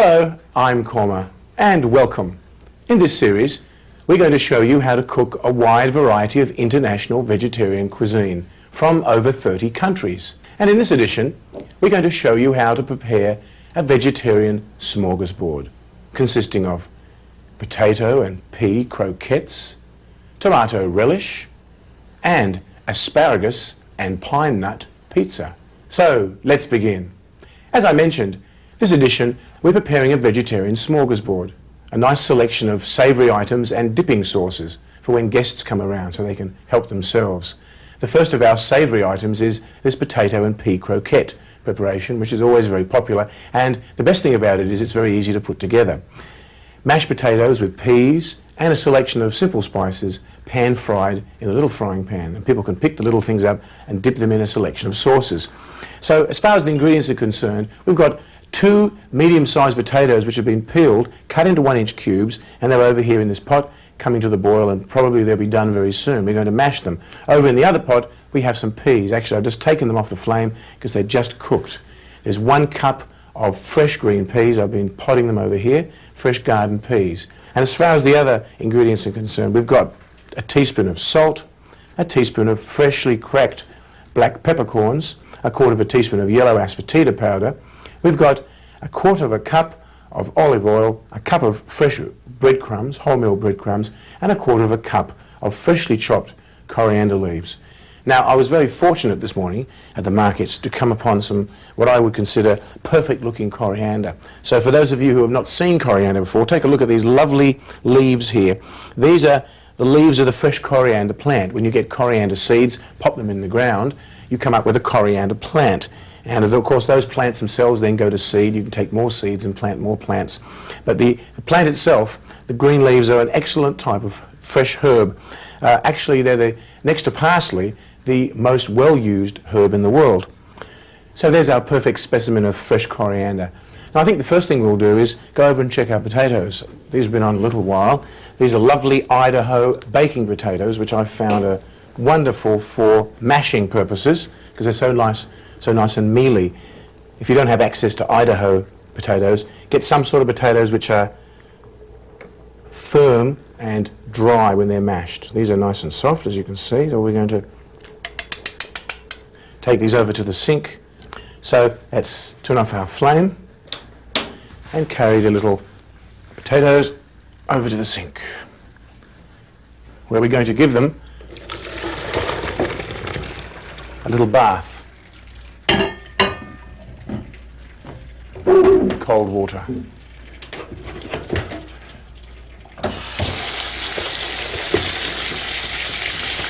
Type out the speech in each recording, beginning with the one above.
Hello, I'm Kurma, and welcome. In this series, we're going to show you how to cook a wide variety of international vegetarian cuisine from over 30 countries. And in this edition, we're going to show you how to prepare a vegetarian smorgasbord, consisting of potato and pea croquettes, tomato relish, and asparagus and pine nut pizza. So, let's begin. As I mentioned, this edition we're preparing a vegetarian smorgasbord, a nice selection of savoury items and dipping sauces for when guests come around so they can help themselves. The first of our savoury items is this potato and pea croquette preparation, which is always very popular, and the best thing about it is it's very easy to put together. Mashed potatoes with peas and a selection of simple spices pan-fried in a little frying pan, and people can pick the little things up and dip them in a selection of sauces. So as far as the ingredients are concerned, we've got 2 medium-sized potatoes which have been peeled, cut into 1-inch cubes, and they're over here in this pot coming to the boil, and probably they'll be done very soon. We're going to mash them. Over in the other pot we have some peas. Actually, I've just taken them off the flame because they're just cooked. There's 1 cup of fresh green peas. I've been potting them over here, fresh garden peas. And as far as the other ingredients are concerned, we've got a teaspoon of salt, a teaspoon of freshly cracked black peppercorns, a 1/4 teaspoon of yellow asafoetida powder. We've got a 1/4 cup of olive oil, a cup of fresh breadcrumbs, wholemeal breadcrumbs, and a 1/4 cup of freshly chopped coriander leaves. Now, I was very fortunate this morning at the markets to come upon some what I would consider perfect looking coriander. So for those of you who have not seen coriander before, take a look at these lovely leaves here. These are the leaves of the fresh coriander plant. When you get coriander seeds, pop them in the ground, you come up with a coriander plant. And of course those plants themselves then go to seed. You can take more seeds and plant more plants. But the plant itself, the green leaves are an excellent type of fresh herb. Actually, they're next to parsley, the most well-used herb in the world. So there's our perfect specimen of fresh coriander. Now I think the first thing we'll do is go over and check our potatoes. These have been on a little while. These are lovely Idaho baking potatoes, which I've found are wonderful for mashing purposes because they're so nice and mealy. If you don't have access to Idaho potatoes, get some sort of potatoes which are firm and dry when they're mashed. These are nice and soft, as you can see, so we're going to take these over to the sink. So let's turn off our flame and carry the little potatoes over to the sink, where we're going to give them a little bath. Cold water.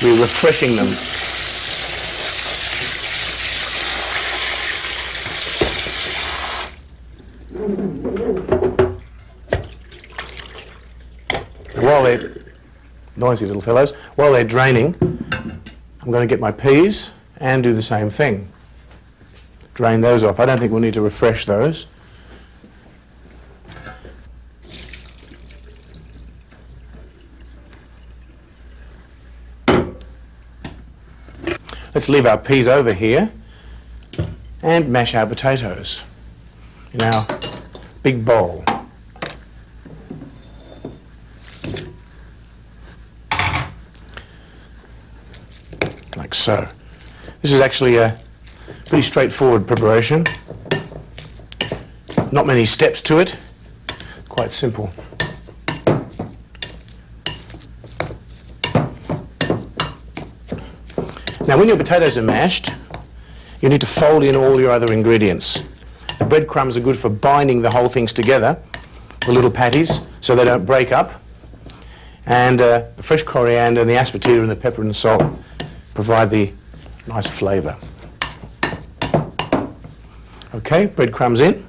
We're refreshing them. While they're noisy little fellows, while they're draining, I'm going to get my peas and do the same thing. Drain those off. I don't think we'll need to refresh those. Let's leave our peas over here and mash our potatoes in our big bowl. Like so. This is actually a pretty straightforward preparation. Not many steps to it. Quite simple. Now when your potatoes are mashed, you need to fold in all your other ingredients. The breadcrumbs are good for binding the whole things together, the little patties, so they don't break up. And the fresh coriander and the asafoetida and the pepper and the salt provide the nice flavour. Okay, breadcrumbs in.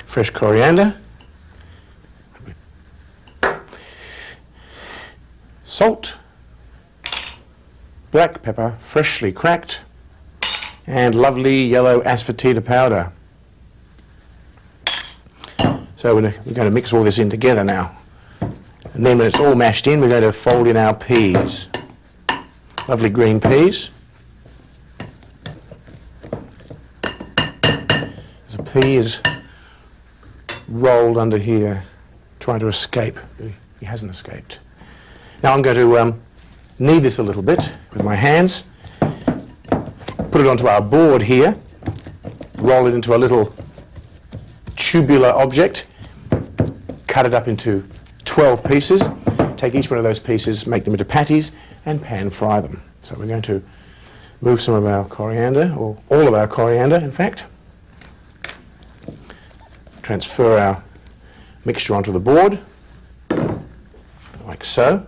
Fresh coriander. Salt. Black pepper, freshly cracked. And lovely yellow asafoetida powder. So we're going to mix all this in together now. And then when it's all mashed in, we're going to fold in our peas. lovely green peas. There's a pea is rolled under here, trying to escape, but he hasn't escaped. Now I'm going to knead this a little bit with my hands, put it onto our board here, roll it into a little tubular object, cut it up into 12 pieces, take each one of those pieces, make them into patties, and pan fry them. So we're going to move some of our coriander, or all of our coriander in fact, transfer our mixture onto the board, like so.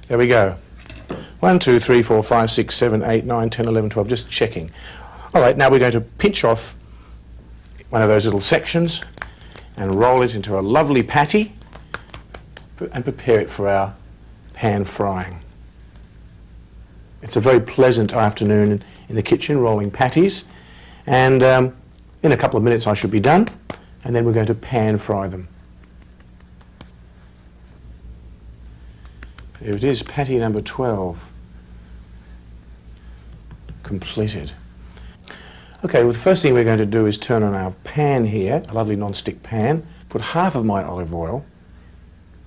There we go. 1, 2, 3, 4, 5, 6, 7, 8, 9, 10, 11, 12, just checking. All right, now we're going to pinch off one of those little sections and roll it into a lovely patty and prepare it for our pan frying. It's a very pleasant afternoon in the kitchen rolling patties, and in a couple of minutes I should be done, and then we're going to pan fry them. Here it is, patty number 12, completed. Okay, well the first thing we're going to do is turn on our pan here, a lovely non-stick pan, put half of my olive oil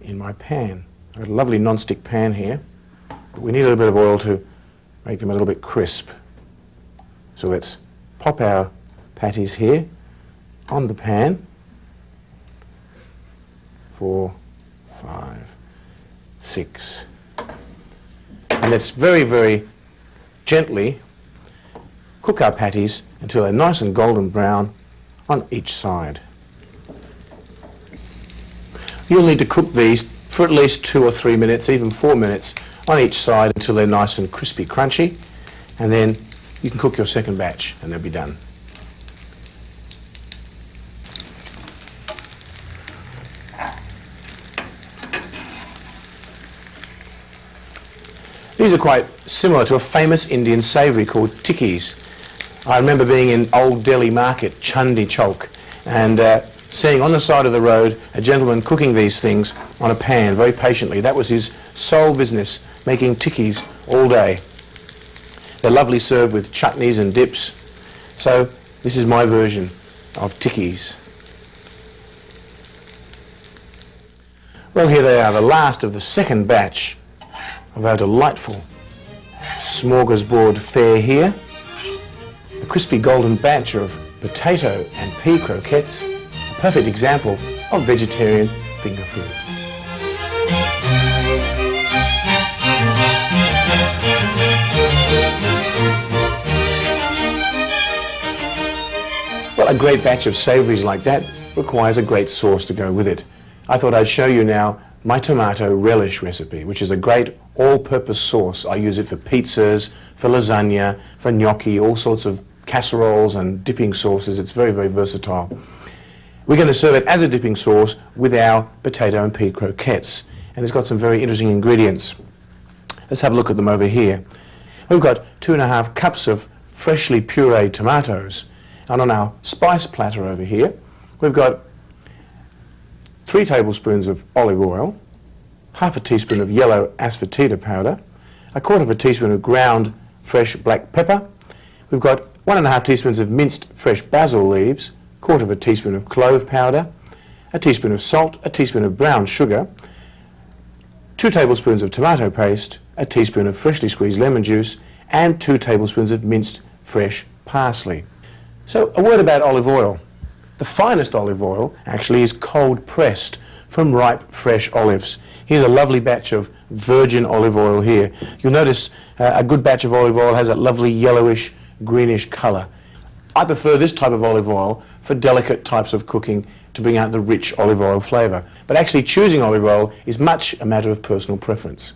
in my pan. I've got a lovely non-stick pan here, but we need a little bit of oil to make them a little bit crisp. So let's pop our patties here on the pan. 4, 5, 6. And let's very, very gently cook our patties until they're nice and golden brown on each side. You'll need to cook these for at least 2 or 3 minutes, even 4 minutes on each side until they're nice and crispy, crunchy, and then you can cook your second batch and they'll be done. These are quite similar to a famous Indian savoury called tikkis. I remember being in Old Delhi Market, Chandi Chowk, and seeing on the side of the road a gentleman cooking these things on a pan very patiently. That was his sole business, making tikkis all day. They're lovely served with chutneys and dips. So this is my version of tikkis. Well, here they are, the last of the second batch of our delightful smorgasbord fare here. A crispy golden batch of potato and pea croquettes, a perfect example of vegetarian finger food. Well, a great batch of savouries like that requires a great sauce to go with it. I thought I'd show you now my tomato relish recipe, which is a great all-purpose sauce. I use it for pizzas, for lasagna, for gnocchi, all sorts of casseroles and dipping sauces. It's very, very versatile. We're going to serve it as a dipping sauce with our potato and pea croquettes, and it's got some very interesting ingredients. Let's have a look at them over here. We've got 2½ cups of freshly pureed tomatoes, and on our spice platter over here we've got 3 tablespoons of olive oil, half a teaspoon of yellow asafoetida powder, 1/4 teaspoon of ground fresh black pepper. We've got 1½ teaspoons of minced fresh basil leaves, 1/4 teaspoon of clove powder, a teaspoon of salt, a teaspoon of brown sugar, 2 tablespoons of tomato paste, a teaspoon of freshly squeezed lemon juice, and 2 tablespoons of minced fresh parsley. So a word about olive oil. The finest olive oil actually is cold pressed from ripe fresh olives. Here's a lovely batch of virgin olive oil here. You'll notice a good batch of olive oil has that lovely yellowish greenish colour. I prefer this type of olive oil for delicate types of cooking to bring out the rich olive oil flavour. But actually choosing olive oil is much a matter of personal preference.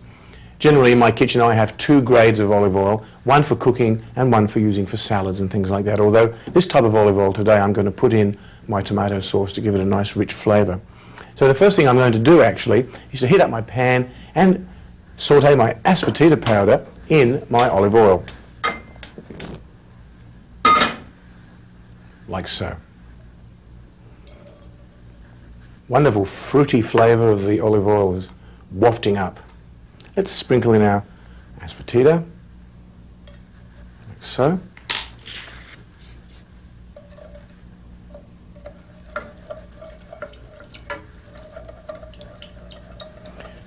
Generally in my kitchen I have 2 grades of olive oil, one for cooking and one for using for salads and things like that, although this type of olive oil today I'm going to put in my tomato sauce to give it a nice rich flavour. So the first thing I'm going to do actually is to heat up my pan and saute my asafoetida powder in my olive oil. Like so. wonderful fruity flavour of the olive oil is wafting up. Let's sprinkle in our asafoetida, like so.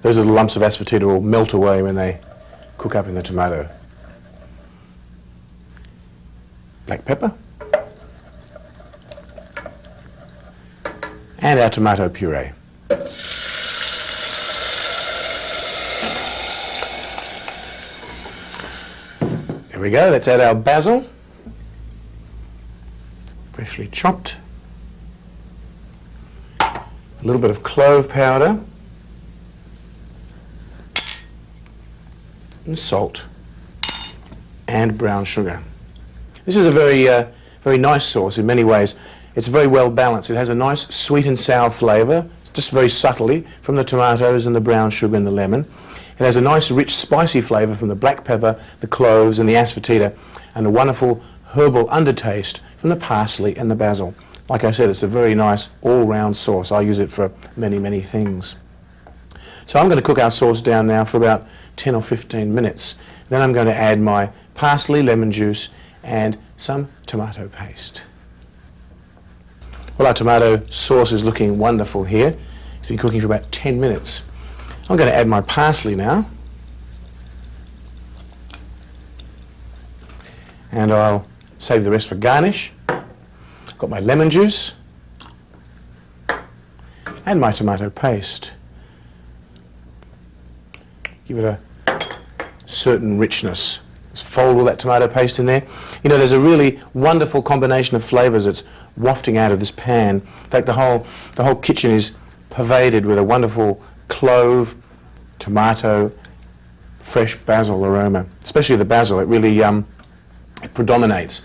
Those little lumps of asafoetida will melt away when they cook up in the tomato. Black pepper. And our tomato puree. There we go, let's add our basil, freshly chopped. A little bit of clove powder. And salt. And brown sugar. This is a very nice sauce in many ways. It's very well balanced. It has a nice sweet and sour flavour, just very subtly, from the tomatoes and the brown sugar and the lemon. It has a nice rich spicy flavour from the black pepper, the cloves and the asafoetida, and a wonderful herbal undertaste from the parsley and the basil. Like I said, it's a very nice all-round sauce. I use it for many, many things. So I'm going to cook our sauce down now for about 10 or 15 minutes. Then I'm going to add my parsley, lemon juice and some tomato paste. Well, our tomato sauce is looking wonderful here. It's been cooking for about 10 minutes. I'm going to add my parsley now. And I'll save the rest for garnish. I've got my lemon juice and my tomato paste. Give it a certain richness. Just fold all that tomato paste in there. You know, there's a really wonderful combination of flavours that's wafting out of this pan. In fact, the whole kitchen is pervaded with a wonderful clove, tomato, fresh basil aroma. Especially the basil, it really it predominates.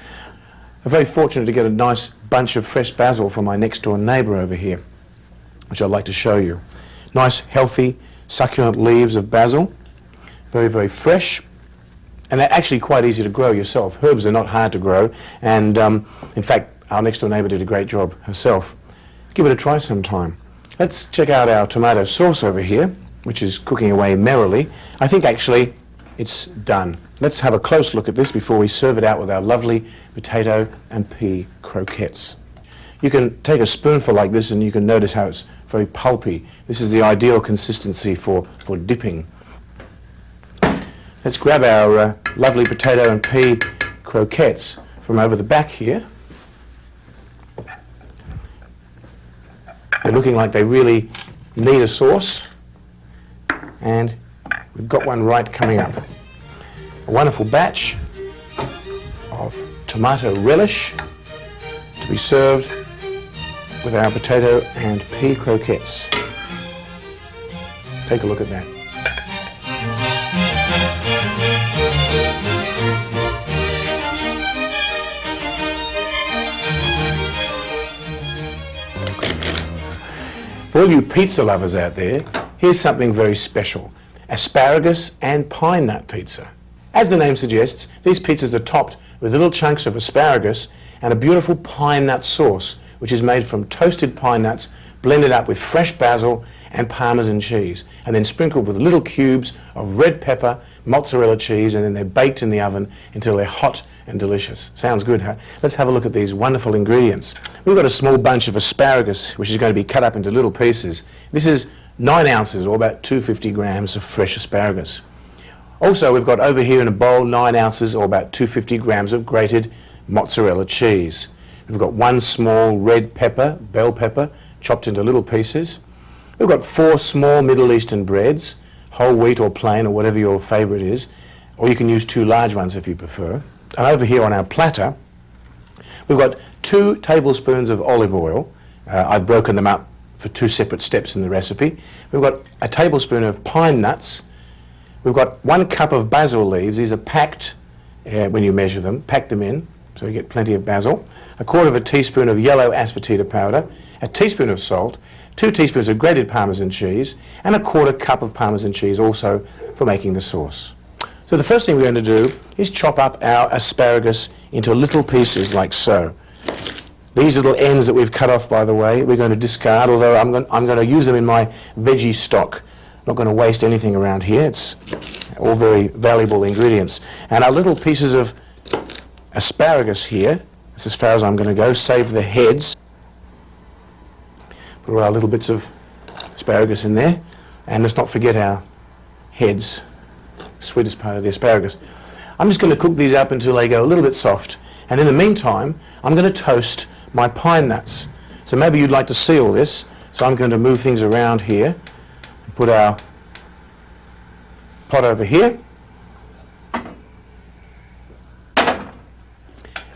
I'm very fortunate to get a nice bunch of fresh basil from my next door neighbour over here, which I'd like to show you. Nice, healthy, succulent leaves of basil. Very, very fresh. And they're actually quite easy to grow yourself. Herbs are not hard to grow. And in fact, our next door neighbour did a great job herself. Give it a try sometime. Let's check out our tomato sauce over here, which is cooking away merrily. I think actually it's done. Let's have a close look at this before we serve it out with our lovely potato and pea croquettes. You can take a spoonful like this and you can notice how it's very pulpy. This is the ideal consistency for dipping. Let's grab our lovely potato and pea croquettes from over the back here. They're looking like they really need a sauce. And we've got one right coming up. A wonderful batch of tomato relish to be served with our potato and pea croquettes. Take a look at that. For all you pizza lovers out there, here's something very special. Asparagus and pine nut pizza. As the name suggests, these pizzas are topped with little chunks of asparagus and a beautiful pine nut sauce, which is made from toasted pine nuts blended up with fresh basil and Parmesan cheese, and then sprinkled with little cubes of red pepper, mozzarella cheese, and then they're baked in the oven until they're hot and delicious. Sounds good, huh? Let's have a look at these wonderful ingredients. We've got a small bunch of asparagus, which is going to be cut up into little pieces. This is 9 ounces, or about 250 grams of fresh asparagus. Also, we've got over here in a bowl 9 ounces, or about 250 grams of grated mozzarella cheese. We've got 1 small red pepper, bell pepper, chopped into little pieces. We've got 4 small Middle Eastern breads, whole wheat or plain, or whatever your favourite is, or you can use 2 large ones if you prefer. And over here on our platter, we've got 2 tablespoons of olive oil. I've broken them up for 2 separate steps in the recipe. We've got a tablespoon of pine nuts. We've got 1 cup of basil leaves. These are packed when you measure them. Pack them in so you get plenty of basil. 1/4 teaspoon of yellow asafoetida powder, a teaspoon of salt, 2 teaspoons of grated Parmesan cheese, and 1/4 cup of Parmesan cheese also for making the sauce. So the first thing we're going to do is chop up our asparagus into little pieces like so. These little ends that we've cut off, by the way, we're going to discard, although I'm going to use them in my veggie stock. Not going to waste anything around here. It's all very valuable ingredients. And our little pieces of asparagus here, that's as far as I'm going to go, save the heads. Put all our little bits of asparagus in there. And let's not forget our heads, sweetest part of the asparagus. I'm just going to cook these up until they go a little bit soft. And in the meantime, I'm going to toast my pine nuts. So maybe you'd like to see all this. So I'm going to move things around here. Put our pot over here.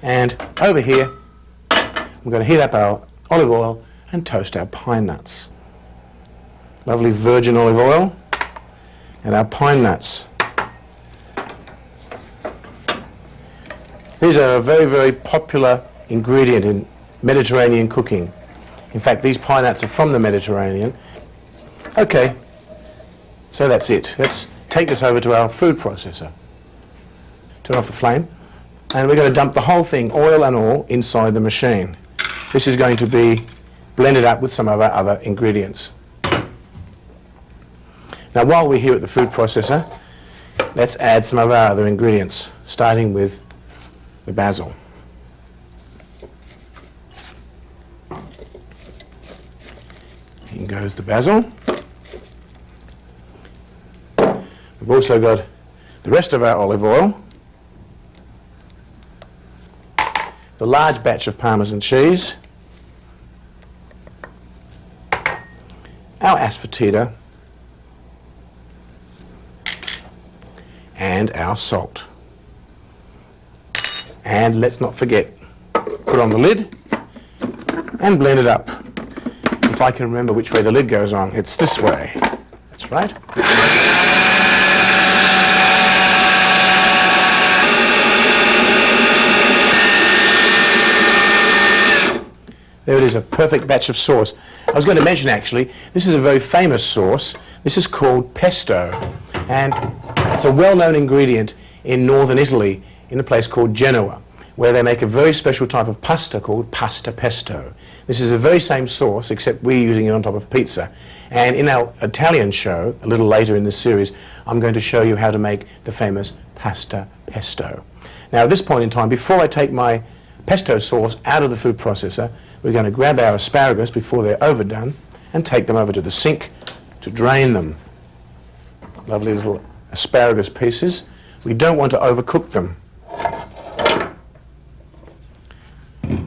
And over here, we're going to heat up our olive oil and toast our pine nuts. Lovely virgin olive oil and our pine nuts. These are a very, very popular ingredient in Mediterranean cooking. In fact, these pine nuts are from the Mediterranean. Okay, so that's it. Let's take this over to our food processor. Turn off the flame. And we're going to dump the whole thing, oil and all, inside the machine. This is going to be blended up with some of our other ingredients. Now, while we're here at the food processor, let's add some of our other ingredients, starting with the basil. In goes the basil. We've also got the rest of our olive oil, the large batch of Parmesan cheese, our asafoetida, and our salt. And let's not forget, put on the lid and blend it up. If I can remember which way the lid goes on, it's this way. That's right. There it is, a perfect batch of sauce. I was going to mention, actually, this is a very famous sauce. This is called pesto, and it's a well-known ingredient in northern Italy, in a place called Genoa, where they make a very special type of pasta called pasta pesto. This is the very same sauce, except we're using it on top of pizza. And in our Italian show, a little later in this series, I'm going to show you how to make the famous pasta pesto. Now, at this point in time, before I take my pesto sauce out of the food processor, we're going to grab our asparagus before they're overdone and take them over to the sink to drain them. Lovely little asparagus pieces. We don't want to overcook them.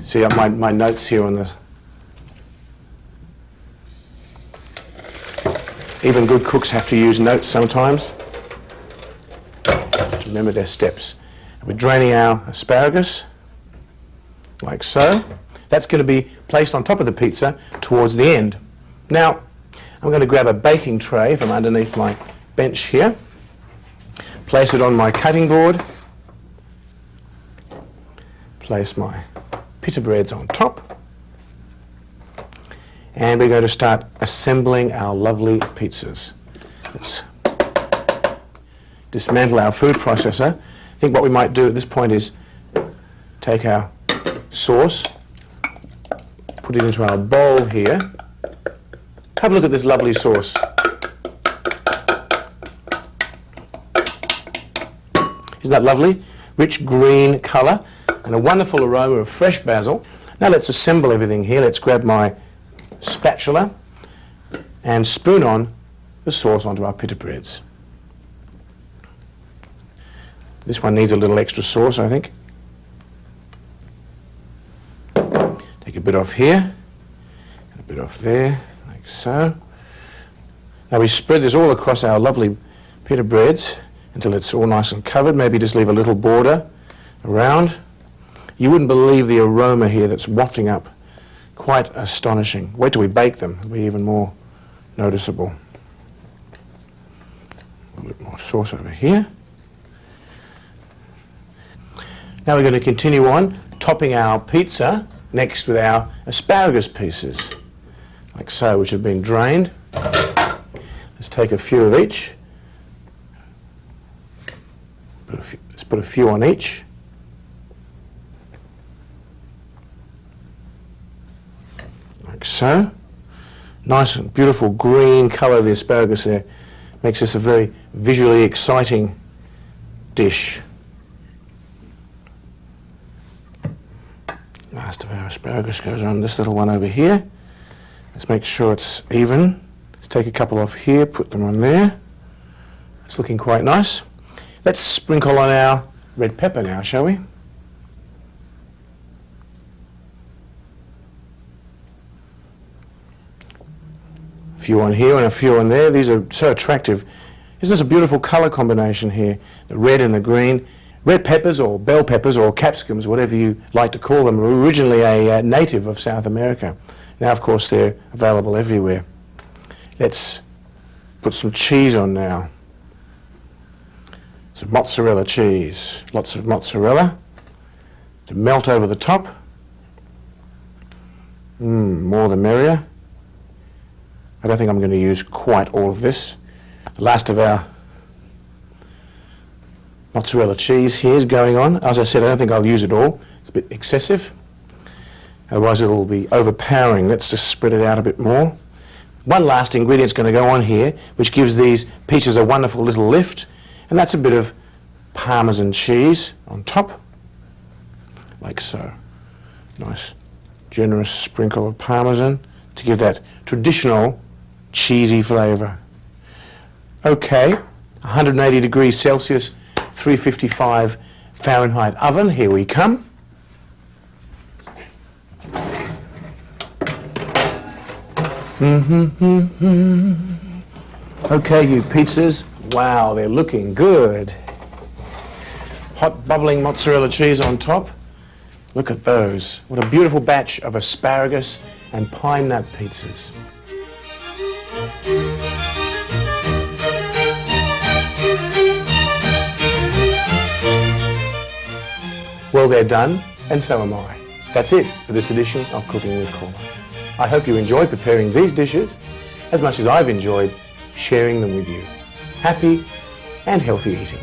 See my notes here on the... Even good cooks have to use notes sometimes to remember their steps. We're draining our asparagus, like so. That's going to be placed on top of the pizza towards the end. Now, I'm going to grab a baking tray from underneath my bench here, place it on my cutting board, place my pita breads on top, and we're going to start assembling our lovely pizzas. Let's dismantle our food processor. I think what we might do at this point is take our sauce, put it into our bowl here. Have a look at this lovely sauce. Isn't that lovely? Rich green colour and a wonderful aroma of fresh basil. Now let's assemble everything here. Let's grab my spatula and spoon on the sauce onto our pita breads. This one needs a little extra sauce, I think. Take a bit off here, and a bit off there, like so. Now we spread this all across our lovely pita breads until it's all nice and covered. Maybe just leave a little border around. You wouldn't believe the aroma here that's wafting up. Quite astonishing. Wait till we bake them, it'll be even more noticeable. A little bit more sauce over here. Now we're going to continue on, topping our pizza next with our asparagus pieces, like so, which have been drained. Let's take a few of each. Let's put a few on each. so. Nice and beautiful green colour of the asparagus there. Makes this a very visually exciting dish. Last of our asparagus goes on this little one over here. Let's make sure it's even. Let's take a couple off here, put them on there. It's looking quite nice. Let's sprinkle on our red pepper now, shall we? A few on here and a few on there. These are so attractive. Isn't this a beautiful colour combination here? The red and the green. Red peppers or bell peppers or capsicums, whatever you like to call them, were originally a native of South America. Now, of course, they're available everywhere. Let's put some cheese on now. Some mozzarella cheese. Lots of mozzarella to melt over the top. More the merrier. I don't think I'm going to use quite all of this. The last of our mozzarella cheese here is going on. As I said, I don't think I'll use it all. It's a bit excessive. Otherwise it'll be overpowering. Let's just spread it out a bit more. One last ingredient's going to go on here, which gives these pieces a wonderful little lift, and that's a bit of Parmesan cheese on top, like so. Nice, generous sprinkle of Parmesan to give that traditional cheesy flavour. Okay, 180 degrees Celsius, 355 Fahrenheit oven. Here we come. Okay, you pizzas. Wow, they're looking good. Hot bubbling mozzarella cheese on top. Look at those. What a beautiful batch of asparagus and pine nut pizzas. Well, they're done, and so am I. That's it for this edition of Cooking with Kurma. I hope you enjoyed preparing these dishes as much as I've enjoyed sharing them with you. Happy and healthy eating.